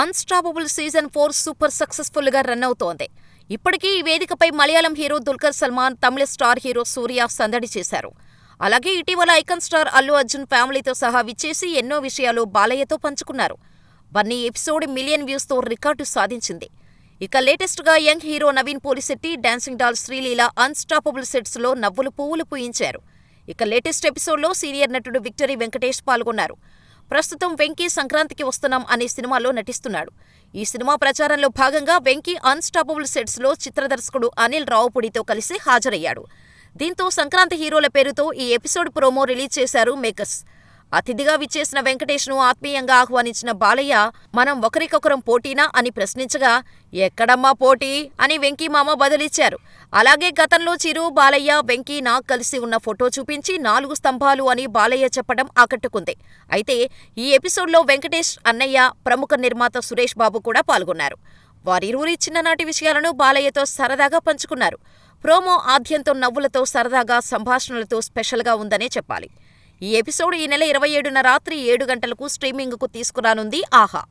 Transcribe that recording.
Unstoppable season 4 super successful గా run అవుతోంది. ఇప్పటికీ ఈ వేదికపై మలయాళం హీరో దుల్కర్ సల్మాన్, తమిళ స్టార్ హీరో సూర్య సందడి చేశారు. అలాగే ఇటీవల ఐకాన్ స్టార్ అల్లు అర్జున్ ఫ్యామిలీతో సహా విచ్చేసి ఎన్నో విషయాలు బాలయ్యతో పంచుకున్నారు. బన్నీ ఎపిసోడ్ మిలియన్ వ్యూస్ తో రికార్డు సాధించింది. ఇక లేటెస్ట్ గా young hero Naveen Polishetty, dancing doll Sreeleela unstoppable sets లో నవ్వులు పువ్వులు పూయించారు. ఇక లేటెస్ట్ ఎపిసోడ్లో సీనియర్ నటుడు విక్టరీ వెంకటేష్ పాల్గొన్నారు. ప్రస్తుతం వెంకీ సంక్రాంతికి వస్తున్నాం అనే సినిమాలో నటిస్తున్నాడు. ఈ సినిమా ప్రచారంలో భాగంగా వెంకీ అన్స్టాపబుల్ సెట్స్ లో చిత్రదర్శకుడు అనిల్ రావుపూడితో కలిసి హాజరయ్యాడు. దీంతో సంక్రాంతి హీరోల పేరుతో ఈ ఎపిసోడ్ ప్రోమో రిలీజ్ చేశారు మేకర్స్. అతిథిగా విచ్చేసిన వెంకటేష్ ను ఆత్మీయంగా ఆహ్వానించిన బాలయ్య, మనం ఒకరికొకరం పోటీనా అని ప్రశ్నించగా, ఎక్కడమ్మా పోటీ అని వెంకీ మామ బదులిచ్చారు. అలాగే గతంలో చిరు, బాలయ్య, వెంకీ, నాగ్ కలిసి ఉన్న ఫోటో చూపించి 4 స్తంభాలు అని బాలయ్య చెప్పడం ఆకట్టుకుంది. అయితే ఈ ఎపిసోడ్లో వెంకటేష్ అన్నయ్య, ప్రముఖ నిర్మాత సురేష్ బాబు కూడా పాల్గొన్నారు. వారిరువురి చిన్ననాటి విషయాలను బాలయ్యతో సరదాగా పంచుకున్నారు. ప్రోమో ఆద్యంతో నవ్వులతో, సరదాగా సంభాషణలతో స్పెషల్గా ఉందనే చెప్పాలి. ఈ ఎపిసోడ్ ఈ నెల 27న రాత్రి 7 గంటలకు స్ట్రీమింగ్కు తీసుకురానుంది ఆహా.